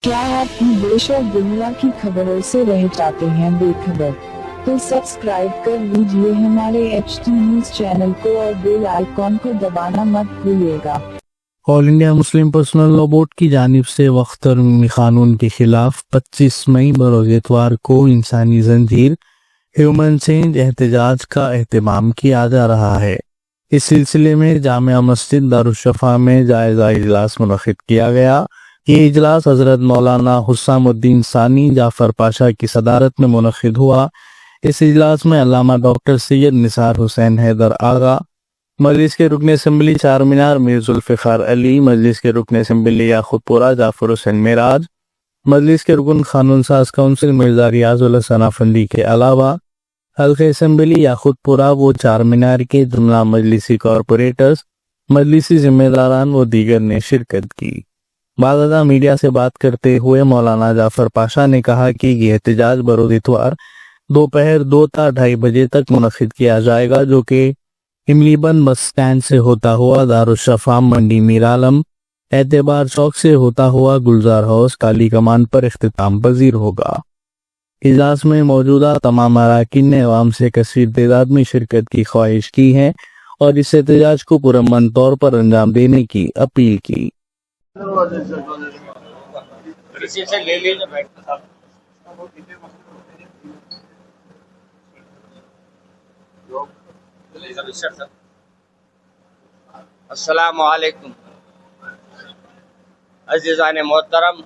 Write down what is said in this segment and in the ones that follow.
क्या आप भी देश और दुनिया की खबरों से रह जाते हैं बेखबर? तो सब्सक्राइब कर लीजिए हमारे HT न्यूज चैनल को और बेल आइकॉन को दबाना मत भूलिएगा। All India Muslim personal law board की जानिब से वक्त तरमीमी कानून के खिलाफ 25 मई बरोज इतवार को इंसानी जंजीर ह्यूमन चेंज एहतजाज का एहतमाम किया जा रहा है। इस सिलसिले में जामिया मस्जिद दारुश्शफा में जायजा इजलास मुनक्किद किया गया। ये इजलास हजरत मौलाना हुस्सामुद्दीन सानी जाफर पाशा की सदारत में मुनक्किद हुआ। इस इजलास में अल्लामा डॉक्टर सैयद निसार हुसैन हैदर आगा, मजलिस के रुकन असम्बली चार मीनार मीर जुल्फ़िकार अली, मजलिस के रुकन असम्बली याखुतपुरा जाफर हुसैन मेराज, मजलिस के रुकन कानून साज काउंसिल मिर्जा रियाजुल हसन अफंदी के अलावा हल्के असम्बली याखुतपुरा व चार मीनार के जुमला मजलिसी कॉरपोरेटर्स, मजलिसी जिम्मेदारान व दीगर ने शिरकत की। बाज़ादा मीडिया से बात करते हुए मौलाना जाफर पाशा ने कहा कि यह एहतजाज बरोज इतवार दोपहर 2 ता 2:30 बजे तक मुनक्किद किया जाएगा, जो कि इमलीबंद बस स्टैंड से होता हुआ दारुश्शफा मंडी मीर आलम एतबार चौक से होता हुआ गुलजार हाउस काली कमान पर इख्तिताम पजीर होगा। इजलास में मौजूदा तमाम अराकीन ने अवाम से कसीर तादाद में शिरकत की ख्वाहिश की है और इस एहतजाज को पुरअमन तौर पर अंजाम देने की अपील की। किसी से ले लीजिए भाई। अस्सलामु अलैकुम अज़ीज़ान मोहतरम,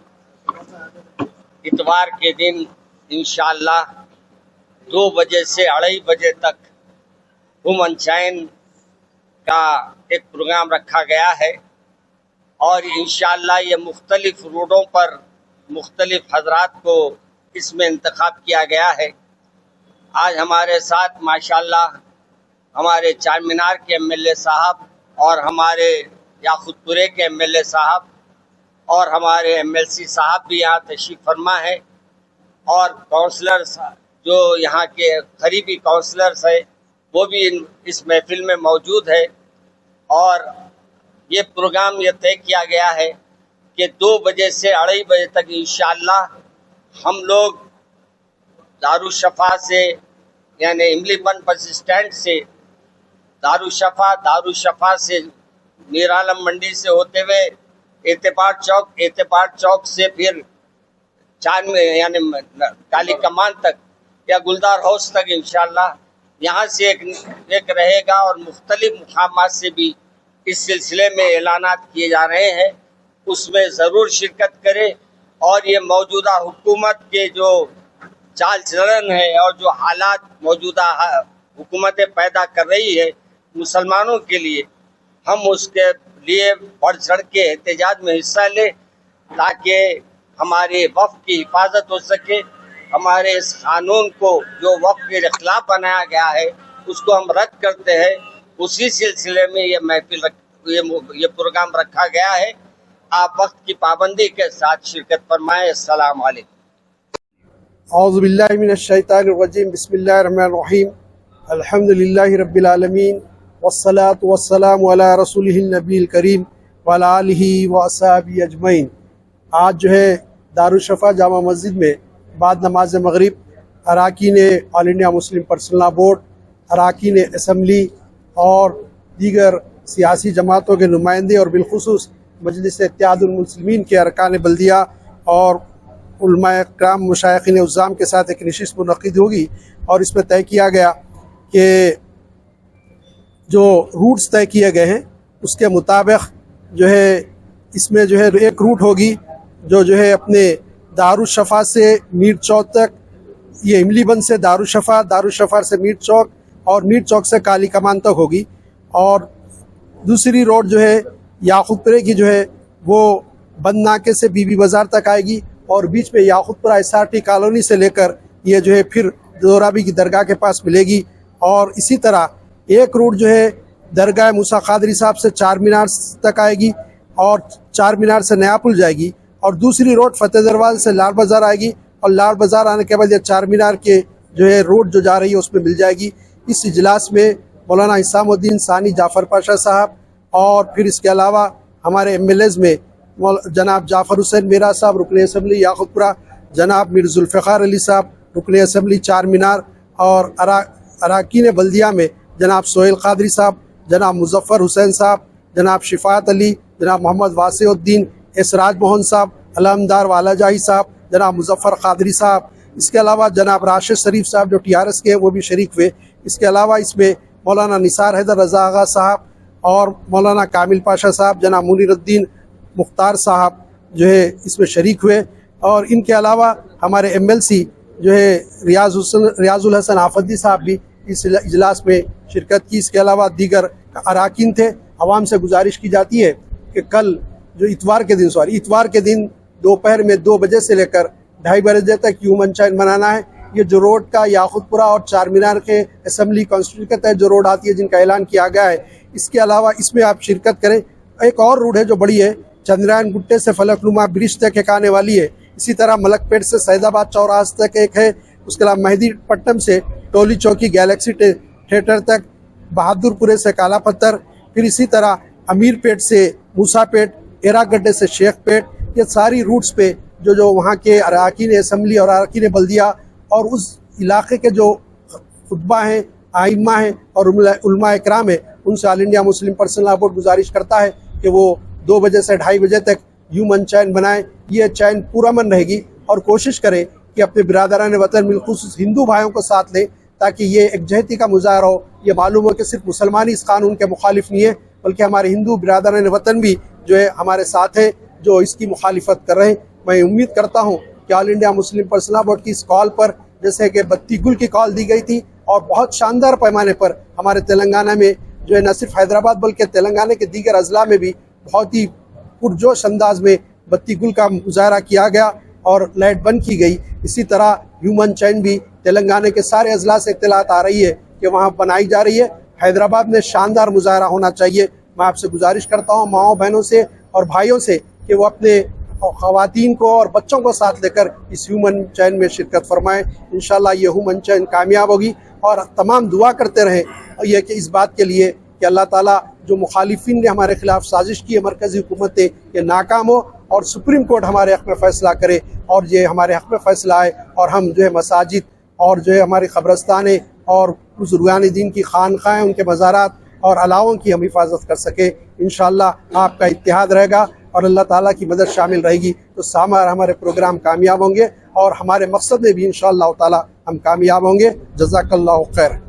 इतवार के दिन इंशाअल्लाह 2 बजे से 2:30 बजे तक ह्यूमन चेंज का एक प्रोग्राम रखा गया है और इंशाअल्लाह ये मुख्तलिफ रोडों पर मुख्तलिफ हजरात को इसमें इंतखाब किया गया है। आज हमारे साथ माशाअल्लाह हमारे चार मीनार के MLA साहब और हमारे याखुतपुरे के MLA साहब और हमारे MLC साहब भी यहाँ तशरीफ़ फरमा है और काउंसलर्स जो यहाँ के करीबी काउंसलर्स है वो भी इस महफिल में मौजूद है। और ये प्रोग्राम ये तय किया गया है कि 2 बजे से 2:30 बजे तक इंशाअल्लाह हम लोग दारुश्शफा से यानी इमलीबंद बस स्टैंड से दारुश्शफा से मीर आलम मंडी से होते हुए एतबार चौक से फिर चार में यानी काली कमान तक या गुलजार हाउस तक इंशाअल्लाह यहाँ से एक रहेगा और मुख्तलिफ मुकामात से भी इस सिलसिले में ऐलानात किए जा रहे हैं, उसमें ज़रूर शिरकत करें। और ये मौजूदा हुकूमत के जो चाल चलन है और जो हालात मौजूदा हुकूमतें पैदा कर रही है मुसलमानों के लिए, हम उसके लिए बढ़ चढ़ के एहतजाज में हिस्सा लें ताकि हमारे वक्फ की हिफाजत हो सके। हमारे इस कानून को जो वक्फ के खिलाफ बनाया गया है उसको हम रद्द करते हैं। उसी सिलसिले में ये महफिल ये प्रोग्राम रखा गया है। आप वक्त की पाबंदी के साथ शिरकत फरमाएं। अस्सलाम वालेकुम। औज़ु बिल्लाहि मिनश शैतानिर रजीम, बिस्मिल्लाहिर रहमानिर रहीम, अल्हम्दुलिल्लाहि रब्बिल आलमीन, वस्सलातु वस्सलामु अला रसूलिहिन नबील करीम व अला आलिहि व अस्हाबिही अजमईन। आज जो है दारुश्शफा जामा मस्जिद में बाद नमाज मगरिब अराकीन all India Muslim personal law board, अराकीन असम्बली और दीगर सियासी जमातों के नुमाइंदे और बिलखुसूस मजलिस इत्तेहादुल मुस्लिमीन के अरकान बल्दिया और उलमाए किराम मशाइखीन उज़्ज़ाम के साथ एक नशिस्त मुनक्किद होगी और इसमें तय किया गया कि जो रूट्स तय किए गए हैं उसके मुताबिक जो है इसमें जो है एक रूट होगी जो है अपने दारुश्शफा से मीर चौक तक, ये इमलीबंद से दारुश्शफा से मीर चौक और मीर चौक से काली कमान तक होगी। और दूसरी रोड जो है याखुतपुरे की जो है वो बंद नाके से बीबी बाजार तक आएगी और बीच में याखुतपुरा SRT कॉलोनी से लेकर ये जो है फिर दोराबी की दरगाह के पास मिलेगी। और इसी तरह एक रूट जो है दरगाह मूसा कादरी साहब से चार मीनार तक आएगी और चार मीनार से नया पुल जाएगी और दूसरी रोड फतेह दरवाज़ा से लाल बाजार आएगी और लाल बाजार आने के बाद ये चार मीनार के जो है रोड जो जा रही है उसमें मिल जाएगी। इस इजलास में मौलाना हुस्सामुद्दीन सानी जाफर पाशा साहब और फिर इसके अलावा हमारे MLAs में जनाब जाफ़र हुसैन मेरा साहब रुकन असम्बली याकूतपुरा, जनाब मीर जुल्फ़िकार अली साहब रुकन असम्बली चार मीनार, और अराकीन बल्दिया में जनाब सोहेल कादरी साहब, जनाब मुज़फ़्फ़र हुसैन साहब, जनाब शिफ़ात अली, जनाब मोहम्मद वासिउद्दीन, एसराज मोहन साहब, अलमदार वालाजाही साहब, जनाब मुज़फ़्फ़र कादरी साहब। इसके अलावा जनाब राशिद शरीफ साहब जो TRS के हैं वो भी शरीक हुए। इसके अलावा इसमें मौलाना निसार हैदर रज़ा आगा साहब और मौलाना कामिल पाशा साहब, जनाब मुनीरुद्दीन मुख्तार साहब जो है इसमें शरीक हुए। और इनके अलावा हमारे MLC जो है रियाजुल हसन आफदी साहब भी इस इजलास में शिरकत की। इसके अलावा दीगर अराकीन थे। आवाम से गुजारिश की जाती है कि कल जो इतवार के दिन दोपहर में 2 बजे से लेकर 2:30 बजे तक ह्यूमन चाइन मनाना है। ये जो रोड का याकूतपुरा और चार मीनार के असम्बली कॉन्स्टिट्यूशन के तहत जो रोड आती है जिनका ऐलान किया गया है, इसके अलावा इसमें आप शिरकत करें। एक और रोड है जो बड़ी है, चंद्रयान गुट्टे से फलकनुमा ब्रिज तक एक आने वाली है। इसी तरह मलकपेट से सैदाबाद चौराहा तक एक है। उसके अलावा मेहदीपट्टनम से टोली चौकी गैलेक्सी थिएटर तक, बहादुरपुरे से काला पत्थर, फिर इसी तरह अमीरपेट से मूसापेट, एरागड्डे से शेखपेट, ये सारी रूट्स पे जो वहाँ के अरकान असम्बली और अरकान बल्दिया और उस इलाके के जो खुतबा हैं, आइम्मा हैं और उलमा इकराम है, उनसे all India Muslim personal law board गुजारिश करता है कि वो 2 बजे से 2:30 बजे तक ह्यूमन चैन बनाएं। ये चैन पुरअमन रहेगी और कोशिश करें कि अपने बिरादरान वतन बिलखुसूस हिंदू भाइयों को साथ लें ताकि ये एकजहती का मुजाहरा हो। ये मालूम हो कि सिर्फ मुसलमान इस कानून के मुखालिफ नहीं है, बल्कि हमारे हिंदू बिरादरान वतन भी जो है हमारे साथ है जो इसकी मुखालिफत कर रहे हैं। मैं उम्मीद करता हूँ कि all India Muslim personal law board की इस कॉल पर, जैसे कि बत्ती गुल की कॉल दी गई थी और बहुत शानदार पैमाने पर हमारे तेलंगाना में जो है न सिर्फ हैदराबाद बल्कि तेलंगाना के दीगर अजला में भी बहुत ही पुरजोश अंदाज में बत्ती गुल का मुजाहरा किया गया और लाइट बंद की गई। इसी तरह ह्यूमन चैन भी तेलंगाना के सारे अजला से इत्तलात आ रही है कि वहाँ बनाई जा रही है। हैदराबाद में शानदार मुजाहरा होना चाहिए। मैं आपसे गुजारिश करता हूँ माओ बहनों से और भाइयों से कि वो अपने ख़वातीन को और बच्चों को साथ लेकर इस ह्यूमन चैन में शिरकत फरमाएं। इंशाल्लाह ये ह्यूमन चैन कामयाब होगी और तमाम दुआ करते रहें यह कि इस बात के लिए कि अल्लाह ताला जो मुखालिफिन ने हमारे खिलाफ साजिश की है, मरकज़ी हुकूमत ये नाकाम हो और सुप्रीम कोर्ट हमारे हक़ में फ़ैसला करे और ये हमारे हक़ में फ़ैसला आए और हम जो है मसाजिद और जो है हमारी क़ब्रस्तानें और बुज़ुर्गान दीन की खानक़ाहें, उनके मज़ारात और अलावों की हम हिफाजत कर सके। इंशाअल्लाह आपका इत्तेहाद रहेगा और अल्लाह ताला की मदद शामिल रहेगी तो हमारे प्रोग्राम कामयाब होंगे और हमारे मकसद में भी इंशाअल्लाह ताला हम कामयाब होंगे। जज़ाकल्लाहु खैर।